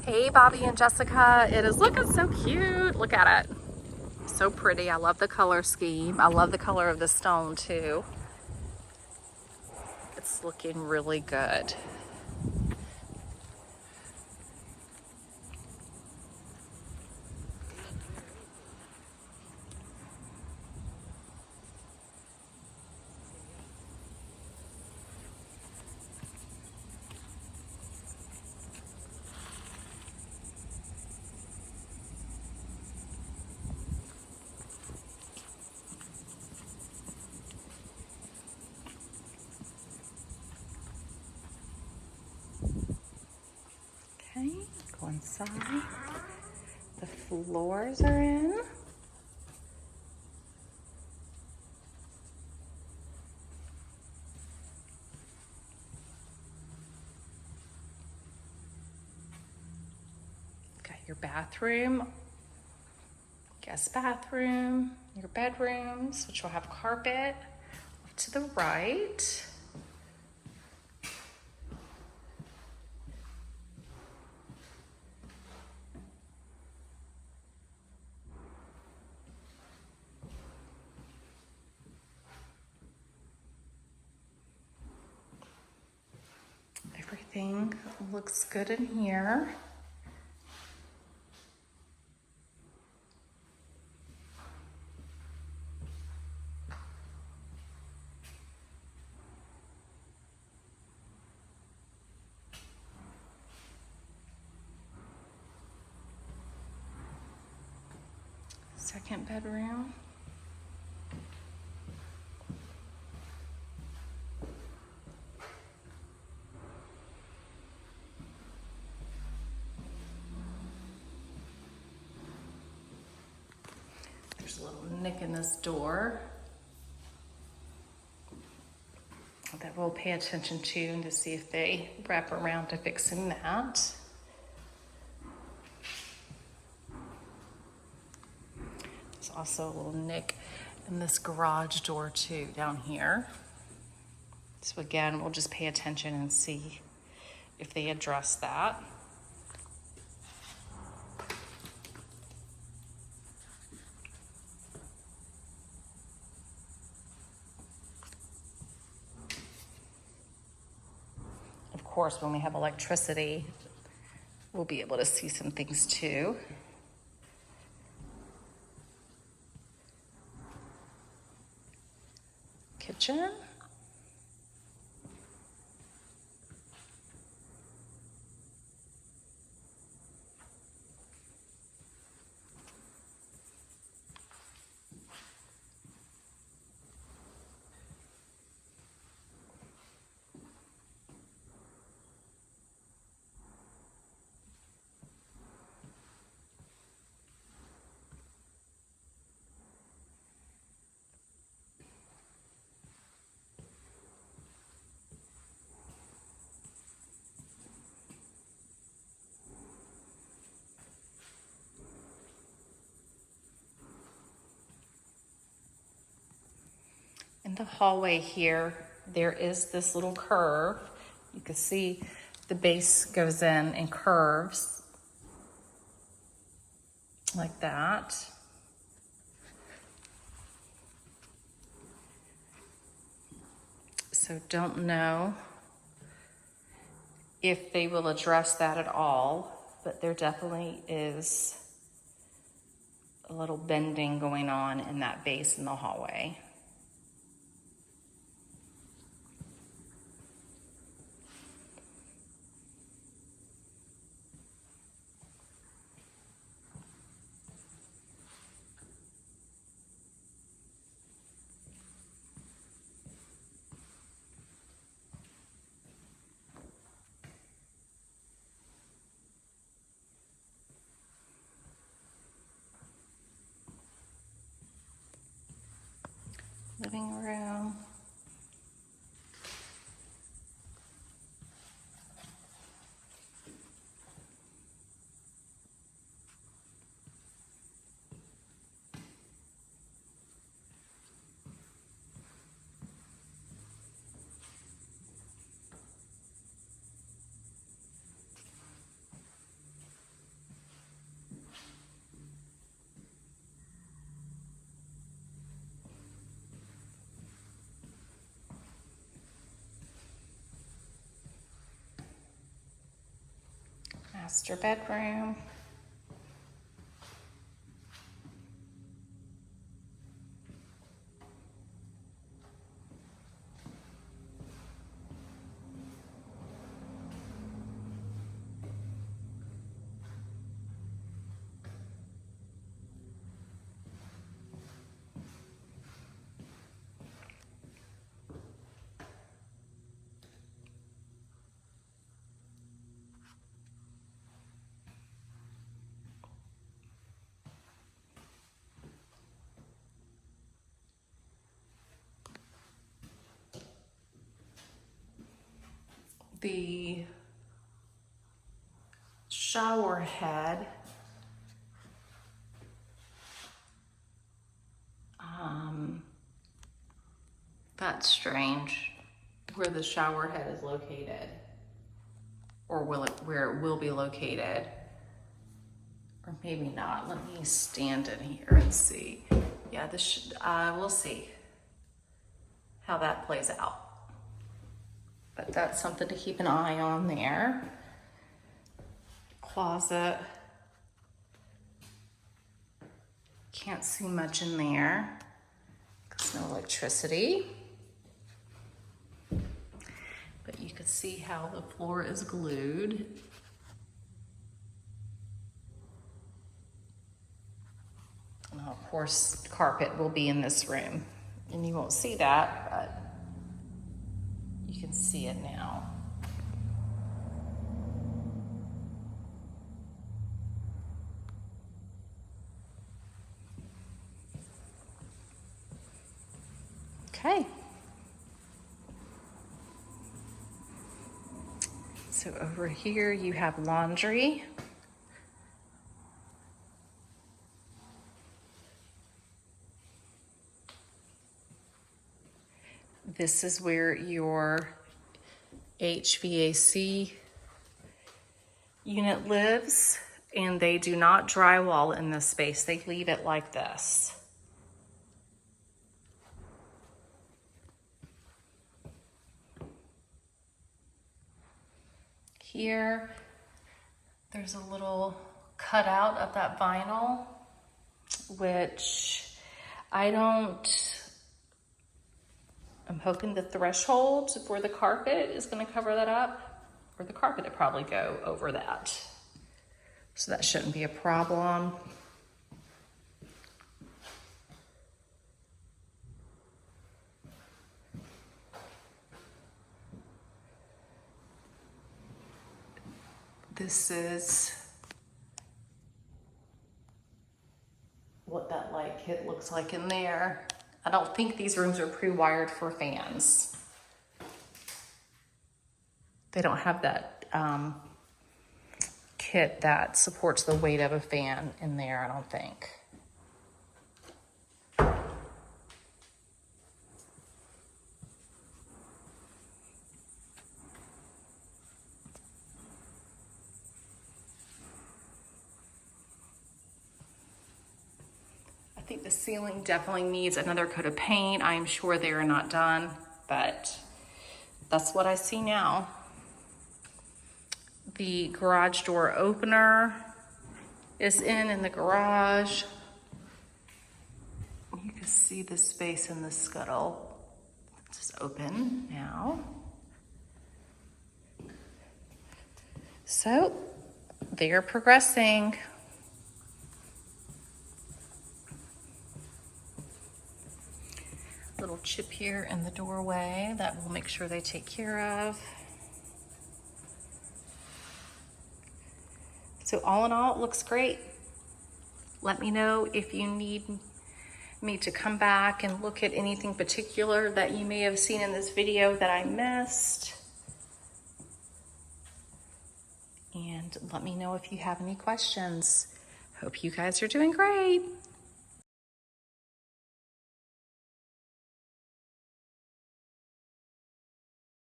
Hey, Bobby and Jessica. It is looking so cute. Look at it. So pretty. I love the color scheme. I love the color of the stone too. It's looking really good. Okay, go inside. The floors are in. Got your bathroom, guest bathroom, your bedrooms, which will have carpet off to the right. Everything looks good in here. Second bedroom. There's a little nick in this door that we'll pay attention to and to see if they wrap around to fixing that. There's also a little nick in this garage door too down here. So again, we'll just pay attention and see if they address that. Of course, when we have electricity, we'll be able to see some things too. Kitchen. In the hallway here, there is this little curve. You can see the base goes in and curves like that. So don't know if they will address that at all, but there definitely is a little bending going on in that base in the hallway. Living room. Master bedroom. The shower head that's strange where the shower head is located, or where it will be located, or maybe not. Let me stand in here and see. Yeah, we'll see how that plays out. But that's something to keep an eye on there. Closet. Can't see much in there. There's no electricity. But you can see how the floor is glued. And of course, carpet will be in this room. And you won't see that, but you can see it now. Okay. So over here you have laundry. This is where your HVAC unit lives, and they do not drywall in this space. They leave it like this. Here, there's a little cutout of that vinyl, which I'm hoping the threshold for the carpet is going to cover that up, or the carpet would probably go over that. So that shouldn't be a problem. This is what that light kit looks like in there. I don't think these rooms are pre-wired for fans. They don't have that kit that supports the weight of a fan in there, I don't think. I think the ceiling definitely needs another coat of paint. I am sure they are not done, but that's what I see now. The garage door opener is in the garage. You can see the space in the scuttle. It's open now. So they're progressing. Little chip here in the doorway that we'll make sure they take care of. So all in all, it looks great. Let me know if you need me to come back and look at anything particular that you may have seen in this video that I missed. And let me know if you have any questions. Hope you guys are doing great.